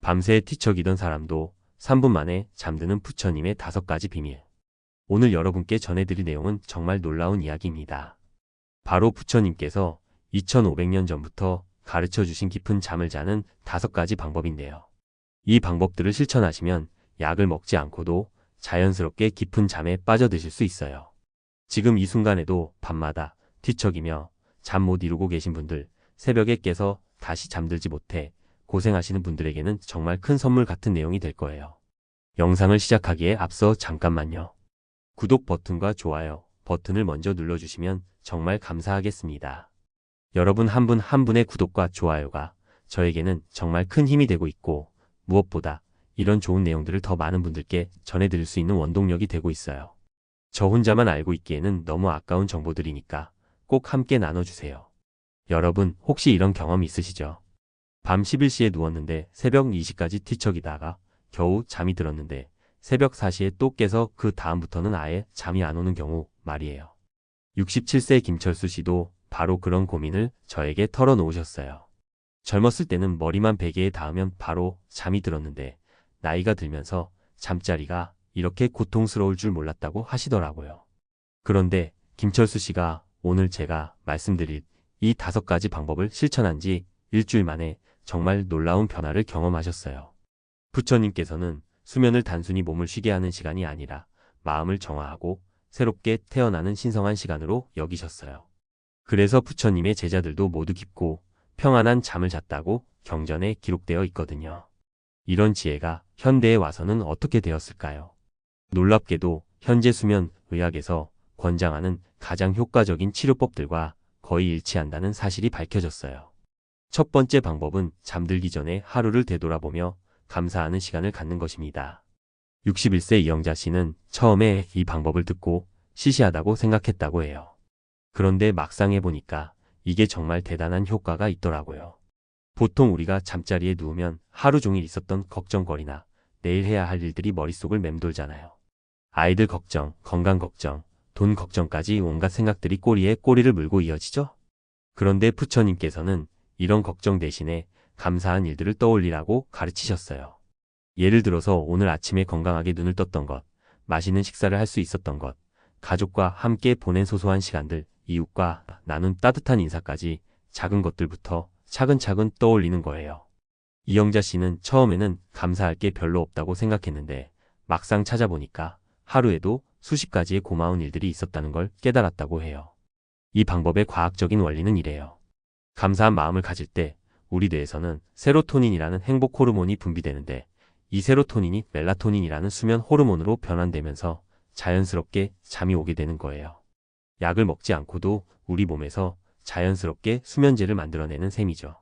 밤새 뒤척이던 사람도 3분 만에 잠드는 부처님의 5가지 비밀. 오늘 여러분께 전해드릴 내용은 정말 놀라운 이야기입니다. 바로 부처님께서 2500년 전부터 가르쳐 주신 깊은 잠을 자는 5가지 방법인데요. 이 방법들을 실천하시면 약을 먹지 않고도 자연스럽게 깊은 잠에 빠져드실 수 있어요. 지금 이 순간에도 밤마다 뒤척이며 잠 못 이루고 계신 분들, 새벽에 깨서 다시 잠들지 못해 고생하시는 분들에게는 정말 큰 선물 같은 내용이 될 거예요. 영상을 시작하기에 앞서 잠깐만요. 구독 버튼과 좋아요 버튼을 먼저 눌러주시면 정말 감사하겠습니다. 여러분 한 분 한 분의 구독과 좋아요가 저에게는 정말 큰 힘이 되고 있고 무엇보다 이런 좋은 내용들을 더 많은 분들께 전해드릴 수 있는 원동력이 되고 있어요. 저 혼자만 알고 있기에는 너무 아까운 정보들이니까 꼭 함께 나눠주세요. 여러분 혹시 이런 경험 있으시죠? 밤 11시에 누웠는데 새벽 2시까지 뒤척이다가 겨우 잠이 들었는데 새벽 4시에 또 깨서 그 다음부터는 아예 잠이 안 오는 경우 말이에요. 67세 김철수 씨도 바로 그런 고민을 저에게 털어놓으셨어요. 젊었을 때는 머리만 베개에 닿으면 바로 잠이 들었는데 나이가 들면서 잠자리가 이렇게 고통스러울 줄 몰랐다고 하시더라고요. 그런데 김철수 씨가 오늘 제가 말씀드릴 이 5가지 방법을 실천한 지 일주일 만에 정말 놀라운 변화를 경험하셨어요. 부처님께서는 수면을 단순히 몸을 쉬게 하는 시간이 아니라 마음을 정화하고 새롭게 태어나는 신성한 시간으로 여기셨어요. 그래서 부처님의 제자들도 모두 깊고 평안한 잠을 잤다고 경전에 기록되어 있거든요. 이런 지혜가 현대에 와서는 어떻게 되었을까요? 놀랍게도 현재 수면 의학에서 권장하는 가장 효과적인 치료법들과 거의 일치한다는 사실이 밝혀졌어요. 첫 번째 방법은 잠들기 전에 하루를 되돌아보며 감사하는 시간을 갖는 것입니다. 61세 이영자 씨는 처음에 이 방법을 듣고 시시하다고 생각했다고 해요. 그런데 막상 해보니까 이게 정말 대단한 효과가 있더라고요. 보통 우리가 잠자리에 누우면 하루 종일 있었던 걱정거리나 내일 해야 할 일들이 머릿속을 맴돌잖아요. 아이들 걱정, 건강 걱정, 돈 걱정까지 온갖 생각들이 꼬리에 꼬리를 물고 이어지죠? 그런데 부처님께서는 이런 걱정 대신에 감사한 일들을 떠올리라고 가르치셨어요. 예를 들어서 오늘 아침에 건강하게 눈을 떴던 것, 맛있는 식사를 할 수 있었던 것, 가족과 함께 보낸 소소한 시간들, 이웃과 나눈 따뜻한 인사까지 작은 것들부터 차근차근 떠올리는 거예요. 이영자 씨는 처음에는 감사할 게 별로 없다고 생각했는데 막상 찾아보니까 하루에도 수십 가지의 고마운 일들이 있었다는 걸 깨달았다고 해요. 이 방법의 과학적인 원리는 이래요. 감사한 마음을 가질 때 우리 뇌에서는 세로토닌이라는 행복 호르몬이 분비되는데 이 세로토닌이 멜라토닌이라는 수면 호르몬으로 변환되면서 자연스럽게 잠이 오게 되는 거예요. 약을 먹지 않고도 우리 몸에서 자연스럽게 수면제를 만들어내는 셈이죠.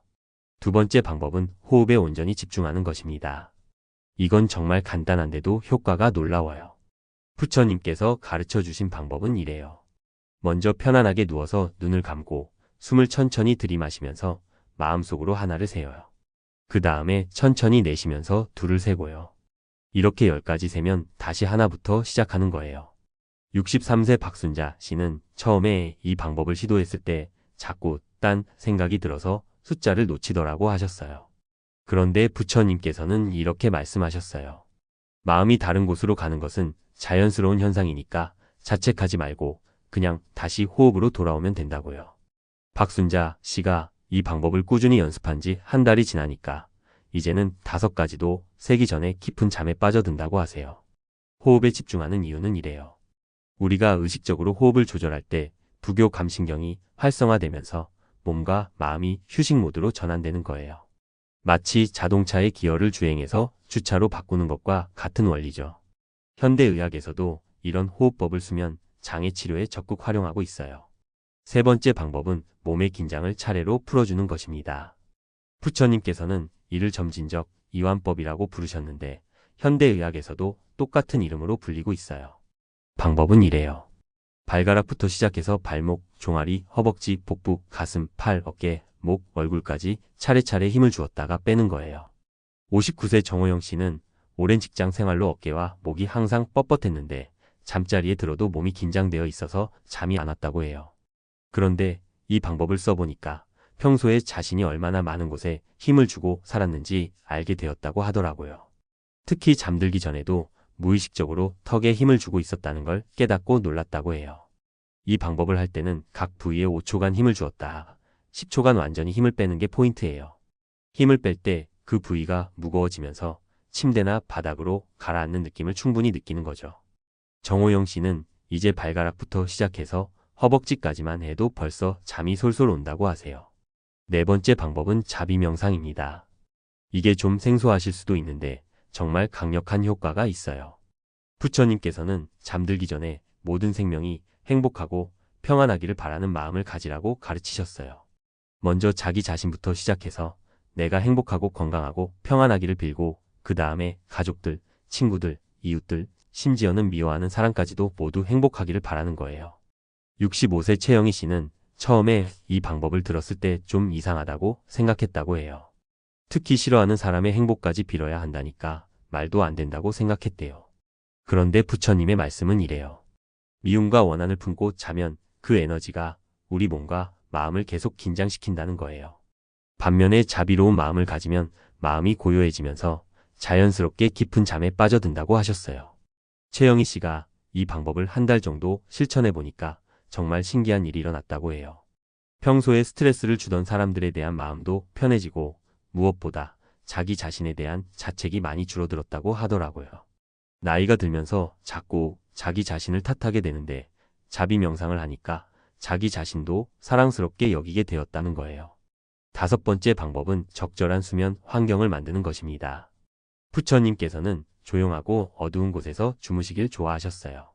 두 번째 방법은 호흡에 온전히 집중하는 것입니다. 이건 정말 간단한데도 효과가 놀라워요. 부처님께서 가르쳐 주신 방법은 이래요. 먼저 편안하게 누워서 눈을 감고 숨을 천천히 들이마시면서 마음속으로 하나를 세어요. 그 다음에 천천히 내쉬면서 둘을 세고요. 이렇게 10가지 세면 다시 하나부터 시작하는 거예요. 63세 박순자 씨는 처음에 이 방법을 시도했을 때 자꾸 딴 생각이 들어서 숫자를 놓치더라고 하셨어요. 그런데 부처님께서는 이렇게 말씀하셨어요. 마음이 다른 곳으로 가는 것은 자연스러운 현상이니까 자책하지 말고 그냥 다시 호흡으로 돌아오면 된다고요. 박순자 씨가 이 방법을 꾸준히 연습한 지 한 달이 지나니까 이제는 5가지도 세기 전에 깊은 잠에 빠져든다고 하세요. 호흡에 집중하는 이유는 이래요. 우리가 의식적으로 호흡을 조절할 때 부교 감신경이 활성화되면서 몸과 마음이 휴식 모드로 전환되는 거예요. 마치 자동차의 기어를 주행해서 주차로 바꾸는 것과 같은 원리죠. 현대의학에서도 이런 호흡법을 수면 장애 치료에 적극 활용하고 있어요. 세 번째 방법은 몸의 긴장을 차례로 풀어주는 것입니다. 부처님께서는 이를 점진적 이완법이라고 부르셨는데 현대의학에서도 똑같은 이름으로 불리고 있어요. 방법은 이래요. 발가락부터 시작해서 발목, 종아리, 허벅지, 복부, 가슴, 팔, 어깨, 목, 얼굴까지 차례차례 힘을 주었다가 빼는 거예요. 59세 정호영 씨는 오랜 직장 생활로 어깨와 목이 항상 뻣뻣했는데 잠자리에 들어도 몸이 긴장되어 있어서 잠이 안 왔다고 해요. 그런데 이 방법을 써보니까 평소에 자신이 얼마나 많은 곳에 힘을 주고 살았는지 알게 되었다고 하더라고요. 특히 잠들기 전에도 무의식적으로 턱에 힘을 주고 있었다는 걸 깨닫고 놀랐다고 해요. 이 방법을 할 때는 각 부위에 5초간 힘을 주었다. 10초간 완전히 힘을 빼는 게 포인트예요. 힘을 뺄 때 그 부위가 무거워지면서 침대나 바닥으로 가라앉는 느낌을 충분히 느끼는 거죠. 정호영 씨는 이제 발가락부터 시작해서 허벅지까지만 해도 벌써 잠이 솔솔 온다고 하세요. 네 번째 방법은 자비 명상입니다. 이게 좀 생소하실 수도 있는데 정말 강력한 효과가 있어요. 부처님께서는 잠들기 전에 모든 생명이 행복하고 평안하기를 바라는 마음을 가지라고 가르치셨어요. 먼저 자기 자신부터 시작해서 내가 행복하고 건강하고 평안하기를 빌고 그 다음에 가족들, 친구들, 이웃들, 심지어는 미워하는 사람까지도 모두 행복하기를 바라는 거예요. 65세 최영희 씨는 처음에 이 방법을 들었을 때 좀 이상하다고 생각했다고 해요. 특히 싫어하는 사람의 행복까지 빌어야 한다니까 말도 안 된다고 생각했대요. 그런데 부처님의 말씀은 이래요. 미움과 원한을 품고 자면 그 에너지가 우리 몸과 마음을 계속 긴장시킨다는 거예요. 반면에 자비로운 마음을 가지면 마음이 고요해지면서 자연스럽게 깊은 잠에 빠져든다고 하셨어요. 최영희 씨가 이 방법을 한 달 정도 실천해 보니까 정말 신기한 일이 일어났다고 해요. 평소에 스트레스를 주던 사람들에 대한 마음도 편해지고 무엇보다 자기 자신에 대한 자책이 많이 줄어들었다고 하더라고요. 나이가 들면서 자꾸 자기 자신을 탓하게 되는데 자비 명상을 하니까 자기 자신도 사랑스럽게 여기게 되었다는 거예요. 다섯 번째 방법은 적절한 수면 환경을 만드는 것입니다. 부처님께서는 조용하고 어두운 곳에서 주무시길 좋아하셨어요.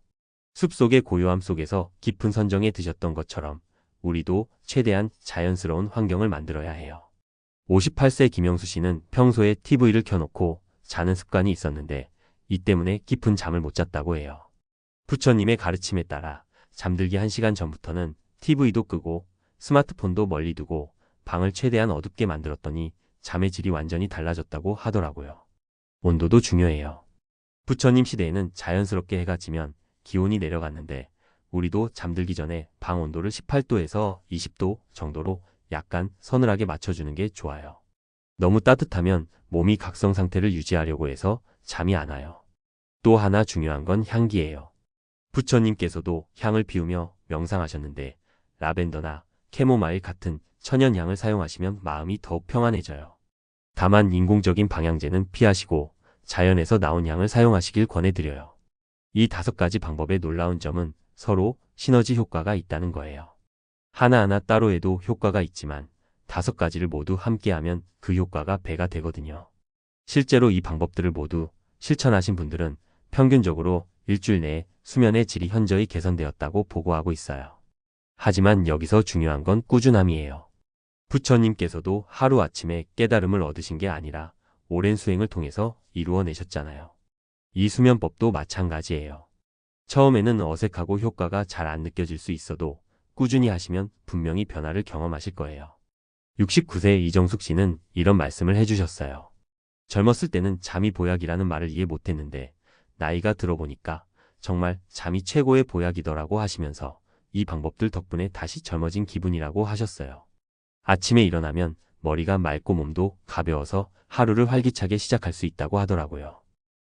숲속의 고요함 속에서 깊은 선정에 드셨던 것처럼 우리도 최대한 자연스러운 환경을 만들어야 해요. 58세 김영수 씨는 평소에 TV를 켜놓고 자는 습관이 있었는데 이 때문에 깊은 잠을 못 잤다고 해요. 부처님의 가르침에 따라 잠들기 1시간 전부터는 TV도 끄고 스마트폰도 멀리 두고 방을 최대한 어둡게 만들었더니 잠의 질이 완전히 달라졌다고 하더라고요. 온도도 중요해요. 부처님 시대에는 자연스럽게 해가 지면 기온이 내려갔는데 우리도 잠들기 전에 방 온도를 18도에서 20도 정도로 약간 서늘하게 맞춰주는 게 좋아요. 너무 따뜻하면 몸이 각성 상태를 유지하려고 해서 잠이 안 와요. 또 하나 중요한 건 향기예요. 부처님께서도 향을 피우며 명상하셨는데 라벤더나 캐모마일 같은 천연향을 사용하시면 마음이 더욱 평안해져요. 다만 인공적인 방향제는 피하시고 자연에서 나온 향을 사용하시길 권해드려요. 이 5가지 방법의 놀라운 점은 서로 시너지 효과가 있다는 거예요. 하나하나 따로 해도 효과가 있지만 5가지를 모두 함께하면 그 효과가 배가 되거든요. 실제로 이 방법들을 모두 실천하신 분들은 평균적으로 일주일 내에 수면의 질이 현저히 개선되었다고 보고하고 있어요. 하지만 여기서 중요한 건 꾸준함이에요. 부처님께서도 하루아침에 깨달음을 얻으신 게 아니라 오랜 수행을 통해서 이루어내셨잖아요. 이 수면법도 마찬가지예요. 처음에는 어색하고 효과가 잘 안 느껴질 수 있어도 꾸준히 하시면 분명히 변화를 경험하실 거예요. 69세 이정숙 씨는 이런 말씀을 해주셨어요. 젊었을 때는 잠이 보약이라는 말을 이해 못했는데 나이가 들어보니까 정말 잠이 최고의 보약이더라고 하시면서 이 방법들 덕분에 다시 젊어진 기분이라고 하셨어요. 아침에 일어나면 머리가 맑고 몸도 가벼워서 하루를 활기차게 시작할 수 있다고 하더라고요.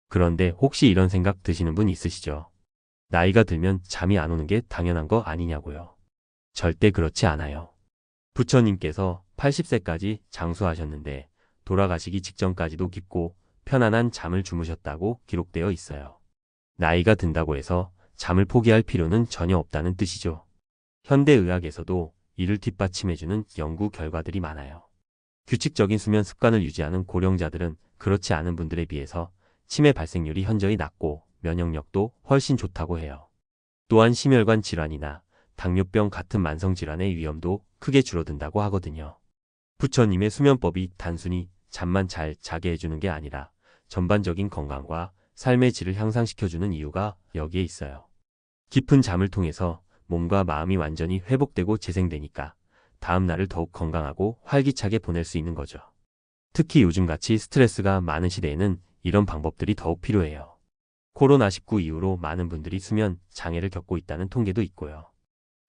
그런데 혹시 이런 생각 드시는 분 있으시죠? 나이가 들면 잠이 안 오는 게 당연한 거 아니냐고요. 절대 그렇지 않아요. 부처님께서 80세까지 장수하셨는데 돌아가시기 직전까지도 깊고 편안한 잠을 주무셨다고 기록되어 있어요. 나이가 든다고 해서 잠을 포기할 필요는 전혀 없다는 뜻이죠. 현대의학에서도 이를 뒷받침해주는 연구 결과들이 많아요. 규칙적인 수면 습관을 유지하는 고령자들은 그렇지 않은 분들에 비해서 치매 발생률이 현저히 낮고 면역력도 훨씬 좋다고 해요. 또한 심혈관 질환이나 당뇨병 같은 만성질환의 위험도 크게 줄어든다고 하거든요. 부처님의 수면법이 단순히 잠만 잘 자게 해주는 게 아니라 전반적인 건강과 삶의 질을 향상시켜주는 이유가 여기에 있어요. 깊은 잠을 통해서 몸과 마음이 완전히 회복되고 재생되니까 다음 날을 더욱 건강하고 활기차게 보낼 수 있는 거죠. 특히 요즘같이 스트레스가 많은 시대에는 이런 방법들이 더욱 필요해요. 코로나19 이후로 많은 분들이 수면 장애를 겪고 있다는 통계도 있고요.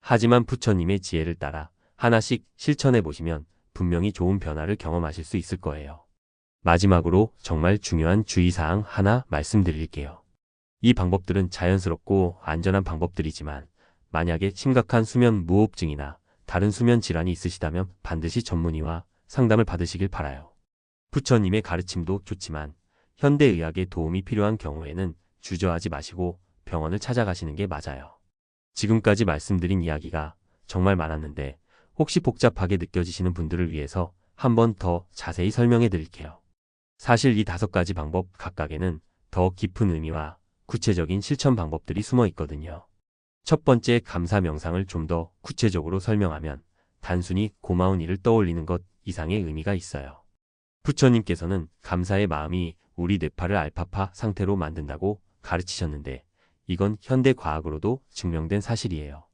하지만 부처님의 지혜를 따라 하나씩 실천해 보시면 분명히 좋은 변화를 경험하실 수 있을 거예요. 마지막으로 정말 중요한 주의사항 하나 말씀드릴게요. 이 방법들은 자연스럽고 안전한 방법들이지만 만약에 심각한 수면 무호흡증이나 다른 수면 질환이 있으시다면 반드시 전문의와 상담을 받으시길 바라요. 부처님의 가르침도 좋지만 현대의학의 도움이 필요한 경우에는 주저하지 마시고 병원을 찾아가시는 게 맞아요. 지금까지 말씀드린 이야기가 정말 많았는데 혹시 복잡하게 느껴지시는 분들을 위해서 한 번 더 자세히 설명해 드릴게요. 사실 이 5가지 방법 각각에는 더 깊은 의미와 구체적인 실천 방법들이 숨어 있거든요. 첫 번째, 감사 명상을 좀 더 구체적으로 설명하면 단순히 고마운 일을 떠올리는 것 이상의 의미가 있어요. 부처님께서는 감사의 마음이 우리 뇌파를 알파파 상태로 만든다고 가르치셨는데 이건 현대 과학으로도 증명된 사실이에요.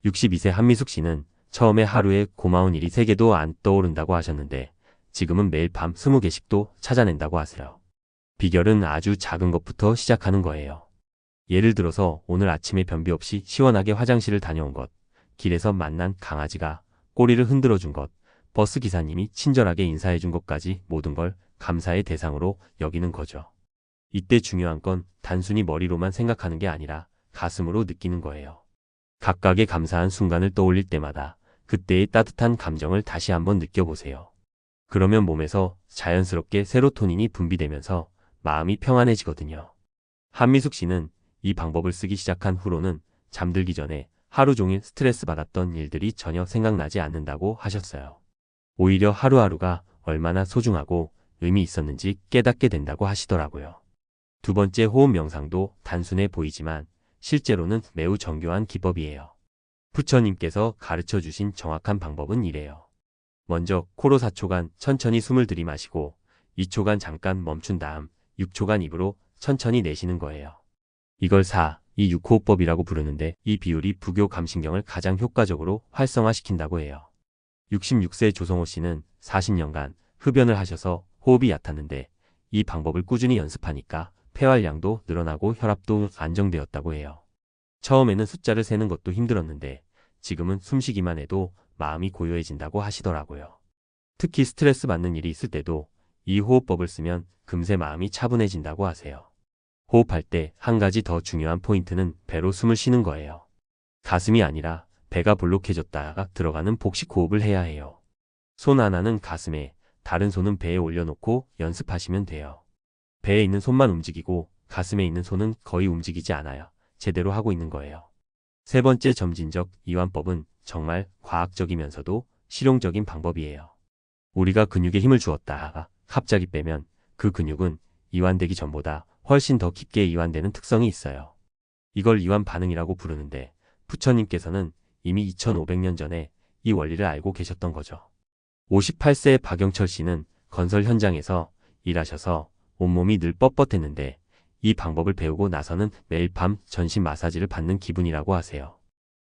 62세 한미숙 씨는 처음에 하루에 고마운 일이 3개도 안 떠오른다고 하셨는데 지금은 매일 밤 20개씩도 찾아낸다고 하세요. 비결은 아주 작은 것부터 시작하는 거예요. 예를 들어서 오늘 아침에 변비 없이 시원하게 화장실을 다녀온 것, 길에서 만난 강아지가 꼬리를 흔들어 준 것, 버스 기사님이 친절하게 인사해 준 것까지 모든 걸 감사의 대상으로 여기는 거죠. 이때 중요한 건 단순히 머리로만 생각하는 게 아니라 가슴으로 느끼는 거예요. 각각의 감사한 순간을 떠올릴 때마다 그때의 따뜻한 감정을 다시 한번 느껴보세요. 그러면 몸에서 자연스럽게 세로토닌이 분비되면서 마음이 평안해지거든요. 한미숙 씨는 이 방법을 쓰기 시작한 후로는 잠들기 전에 하루 종일 스트레스 받았던 일들이 전혀 생각나지 않는다고 하셨어요. 오히려 하루하루가 얼마나 소중하고 의미 있었는지 깨닫게 된다고 하시더라고요. 두 번째, 호흡 명상도 단순해 보이지만 실제로는 매우 정교한 기법이에요. 부처님께서 가르쳐 주신 정확한 방법은 이래요. 먼저 코로 4초간 천천히 숨을 들이마시고 2초간 잠깐 멈춘 다음 6초간 입으로 천천히 내쉬는 거예요. 이걸 4-2-6호흡법이라고 부르는데 이 비율이 부교 감신경을 가장 효과적으로 활성화시킨다고 해요. 66세 조성호 씨는 40년간 흡연을 하셔서 호흡이 얕았는데 이 방법을 꾸준히 연습하니까 폐활량도 늘어나고 혈압도 안정되었다고 해요. 처음에는 숫자를 세는 것도 힘들었는데 지금은 숨쉬기만 해도 마음이 고요해진다고 하시더라고요. 특히 스트레스 받는 일이 있을 때도 이 호흡법을 쓰면 금세 마음이 차분해진다고 하세요. 호흡할 때 한 가지 더 중요한 포인트는 배로 숨을 쉬는 거예요. 가슴이 아니라 배가 볼록해졌다가 들어가는 복식 호흡을 해야 해요. 손 하나는 가슴에, 다른 손은 배에 올려놓고 연습하시면 돼요. 배에 있는 손만 움직이고 가슴에 있는 손은 거의 움직이지 않아요. 제대로 하고 있는 거예요. 세 번째, 점진적 이완법은 정말 과학적이면서도 실용적인 방법이에요. 우리가 근육에 힘을 주었다가 갑자기 빼면 그 근육은 이완되기 전보다 훨씬 더 깊게 이완되는 특성이 있어요. 이걸 이완 반응이라고 부르는데 부처님께서는 이미 2500년 전에 이 원리를 알고 계셨던 거죠. 58세 박영철 씨는 건설 현장에서 일하셔서 온몸이 늘 뻣뻣했는데 이 방법을 배우고 나서는 매일 밤 전신 마사지를 받는 기분이라고 하세요.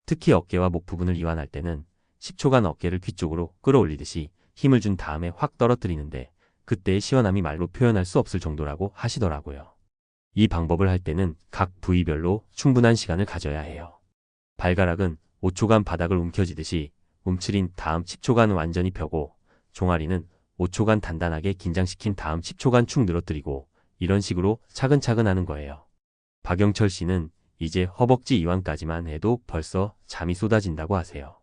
특히 어깨와 목 부분을 이완할 때는 10초간 어깨를 귀 쪽으로 끌어올리듯이 힘을 준 다음에 확 떨어뜨리는데 그때의 시원함이 말로 표현할 수 없을 정도라고 하시더라고요. 이 방법을 할 때는 각 부위별로 충분한 시간을 가져야 해요. 발가락은 5초간 바닥을 움켜쥐듯이 움츠린 다음 10초간 완전히 펴고 종아리는 5초간 단단하게 긴장시킨 다음 10초간 축 늘어뜨리고 이런 식으로 차근차근 하는 거예요. 박영철 씨는 이제 허벅지 이완까지만 해도 벌써 잠이 쏟아진다고 하세요.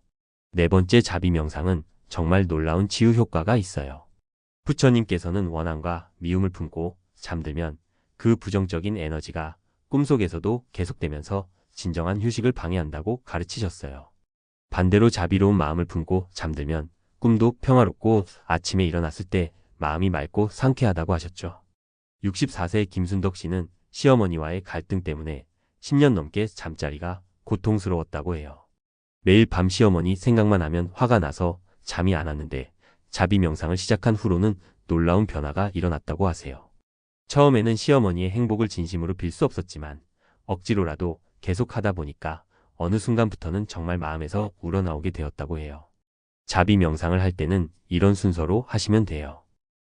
네 번째, 자비 명상은 정말 놀라운 치유 효과가 있어요. 부처님께서는 원함과 미움을 품고 잠들면 그 부정적인 에너지가 꿈속에서도 계속되면서 진정한 휴식을 방해한다고 가르치셨어요. 반대로 자비로운 마음을 품고 잠들면 꿈도 평화롭고 아침에 일어났을 때 마음이 맑고 상쾌하다고 하셨죠. 64세 김순덕 씨는 시어머니와의 갈등 때문에 10년 넘게 잠자리가 고통스러웠다고 해요. 매일 밤 시어머니 생각만 하면 화가 나서 잠이 안 왔는데 자비 명상을 시작한 후로는 놀라운 변화가 일어났다고 하세요. 처음에는 시어머니의 행복을 진심으로 빌 수 없었지만 억지로라도 계속 하다 보니까 어느 순간부터는 정말 마음에서 우러나오게 되었다고 해요. 자비 명상을 할 때는 이런 순서로 하시면 돼요.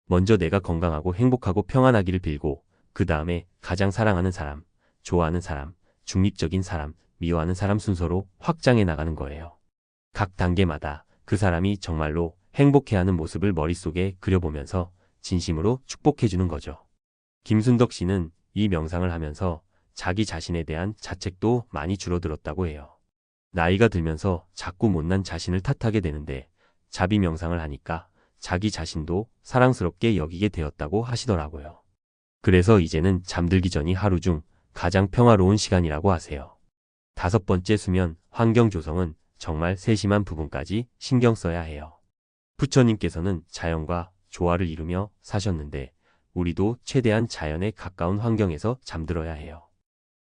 먼저 내가 건강하고 행복하고 평안하기를 빌고 그 다음에 가장 사랑하는 사람, 좋아하는 사람, 중립적인 사람, 미워하는 사람 순서로 확장해 나가는 거예요. 각 단계마다 그 사람이 정말로 행복해하는 모습을 머릿속에 그려보면서 진심으로 축복해주는 거죠. 김순덕 씨는 이 명상을 하면서 자기 자신에 대한 자책도 많이 줄어들었다고 해요. 나이가 들면서 자꾸 못난 자신을 탓하게 되는데 자비 명상을 하니까 자기 자신도 사랑스럽게 여기게 되었다고 하시더라고요. 그래서 이제는 잠들기 전이 하루 중 가장 평화로운 시간이라고 하세요. 5번째, 수면 환경 조성은 정말 세심한 부분까지 신경 써야 해요. 부처님께서는 자연과 조화를 이루며 사셨는데 우리도 최대한 자연에 가까운 환경에서 잠들어야 해요.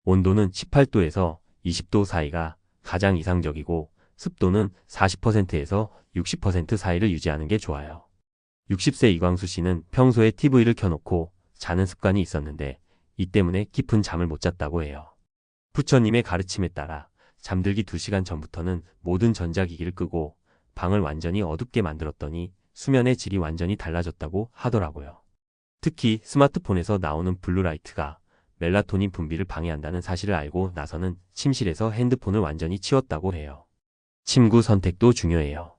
온도는 18도에서 20도 사이가 가장 이상적이고 습도는 40%에서 60% 사이를 유지하는 게 좋아요. 60세 이광수 씨는 평소에 TV를 켜놓고 자는 습관이 있었는데 이 때문에 깊은 잠을 못 잤다고 해요. 부처님의 가르침에 따라 잠들기 2시간 전부터는 모든 전자기기를 끄고 방을 완전히 어둡게 만들었더니 수면의 질이 완전히 달라졌다고 하더라고요. 특히 스마트폰에서 나오는 블루라이트가 멜라토닌 분비를 방해한다는 사실을 알고 나서는 침실에서 핸드폰을 완전히 치웠다고 해요. 침구 선택도 중요해요.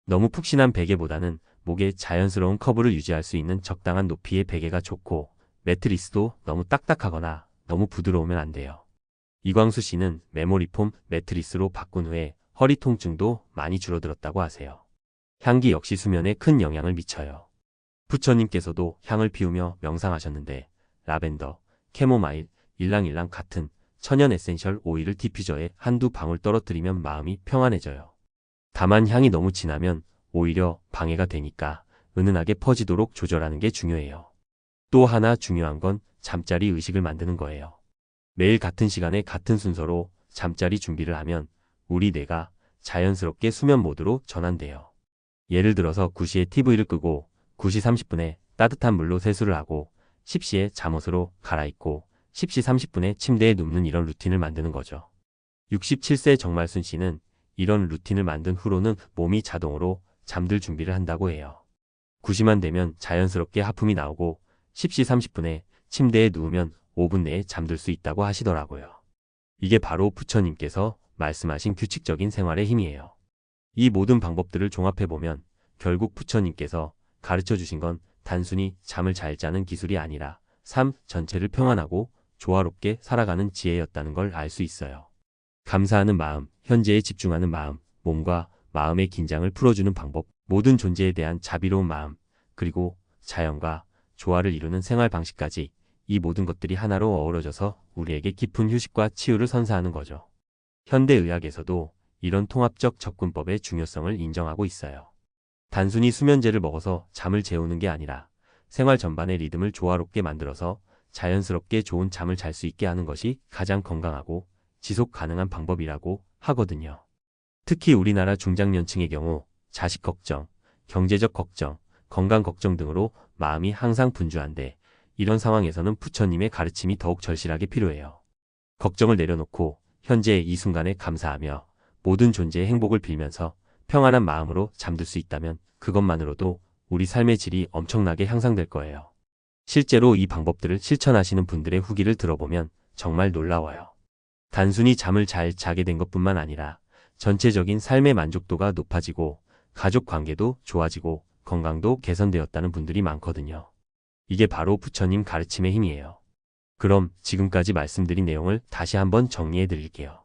너무 푹신한 베개보다는 목에 자연스러운 커브를 유지할 수 있는 적당한 높이의 베개가 좋고 매트리스도 너무 딱딱하거나 너무 부드러우면 안 돼요. 이광수 씨는 메모리폼 매트리스로 바꾼 후에 허리 통증도 많이 줄어들었다고 하세요. 향기 역시 수면에 큰 영향을 미쳐요. 부처님께서도 향을 피우며 명상하셨는데 라벤더, 캐모마일, 일랑일랑 같은 천연 에센셜 오일을 디퓨저에 한두 방울 떨어뜨리면 마음이 평안해져요. 다만 향이 너무 진하면 오히려 방해가 되니까 은은하게 퍼지도록 조절하는 게 중요해요. 또 하나 중요한 건 잠자리 의식을 만드는 거예요. 매일 같은 시간에 같은 순서로 잠자리 준비를 하면 우리 뇌가 자연스럽게 수면 모드로 전환돼요. 예를 들어서 9시에 TV를 끄고 9시 30분에 따뜻한 물로 세수를 하고 10시에 잠옷으로 갈아입고 10시 30분에 침대에 눕는 이런 루틴을 만드는 거죠. 67세 정말순 씨는 이런 루틴을 만든 후로는 몸이 자동으로 잠들 준비를 한다고 해요. 9시만 되면 자연스럽게 하품이 나오고 10시 30분에 침대에 누우면 5분 내에 잠들 수 있다고 하시더라고요. 이게 바로 부처님께서 말씀하신 규칙적인 생활의 힘이에요. 이 모든 방법들을 종합해보면 결국 부처님께서 가르쳐 주신 건 단순히 잠을 잘 자는 기술이 아니라 삶 전체를 평안하고 조화롭게 살아가는 지혜였다는 걸 알 수 있어요. 감사하는 마음, 현재에 집중하는 마음, 몸과 마음의 긴장을 풀어주는 방법, 모든 존재에 대한 자비로운 마음, 그리고 자연과 조화를 이루는 생활 방식까지 이 모든 것들이 하나로 어우러져서 우리에게 깊은 휴식과 치유를 선사하는 거죠. 현대의학에서도 이런 통합적 접근법의 중요성을 인정하고 있어요. 단순히 수면제를 먹어서 잠을 재우는 게 아니라 생활 전반의 리듬을 조화롭게 만들어서 자연스럽게 좋은 잠을 잘 수 있게 하는 것이 가장 건강하고 지속 가능한 방법이라고 하거든요. 특히 우리나라 중장년층의 경우 자식 걱정, 경제적 걱정, 건강 걱정 등으로 마음이 항상 분주한데 이런 상황에서는 부처님의 가르침이 더욱 절실하게 필요해요. 걱정을 내려놓고 현재의 이 순간에 감사하며 모든 존재의 행복을 빌면서 평안한 마음으로 잠들 수 있다면 그것만으로도 우리 삶의 질이 엄청나게 향상될 거예요. 실제로 이 방법들을 실천하시는 분들의 후기를 들어보면 정말 놀라워요. 단순히 잠을 잘 자게 된 것뿐만 아니라 전체적인 삶의 만족도가 높아지고 가족 관계도 좋아지고 건강도 개선되었다는 분들이 많거든요. 이게 바로 부처님 가르침의 힘이에요. 그럼 지금까지 말씀드린 내용을 다시 한번 정리해 드릴게요.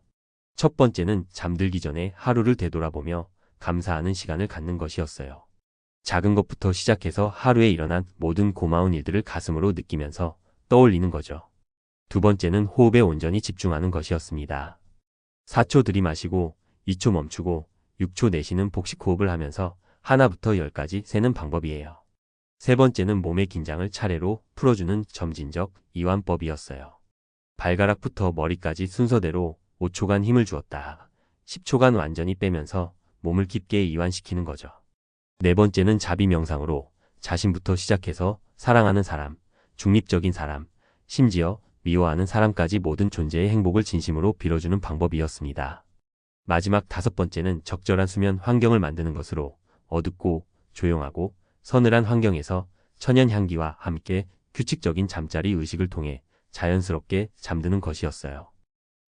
첫 번째는 잠들기 전에 하루를 되돌아보며 감사하는 시간을 갖는 것이었어요. 작은 것부터 시작해서 하루에 일어난 모든 고마운 일들을 가슴으로 느끼면서 떠올리는 거죠. 두 번째는 호흡에 온전히 집중하는 것이었습니다. 4초 들이마시고 2초 멈추고 6초 내쉬는 복식 호흡을 하면서 하나부터 10까지 세는 방법이에요. 세 번째는 몸의 긴장을 차례로 풀어주는 점진적 이완법이었어요. 발가락부터 머리까지 순서대로 5초간 힘을 주었다. 10초간 완전히 빼면서 몸을 깊게 이완시키는 거죠. 네 번째는 자비 명상으로 자신부터 시작해서 사랑하는 사람, 중립적인 사람, 심지어 미워하는 사람까지 모든 존재의 행복을 진심으로 빌어주는 방법이었습니다. 마지막 5번째는 적절한 수면 환경을 만드는 것으로 어둡고 조용하고 서늘한 환경에서 천연 향기와 함께 규칙적인 잠자리 의식을 통해 자연스럽게 잠드는 것이었어요.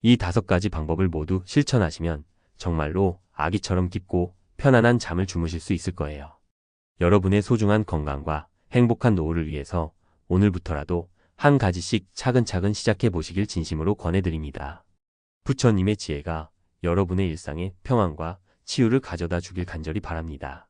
이 5가지 방법을 모두 실천하시면 정말로 아기처럼 깊고 편안한 잠을 주무실 수 있을 거예요. 여러분의 소중한 건강과 행복한 노후를 위해서 오늘부터라도 한 가지씩 차근차근 시작해 보시길 진심으로 권해드립니다. 부처님의 지혜가 여러분의 일상에 평안과 치유를 가져다 주길 간절히 바랍니다.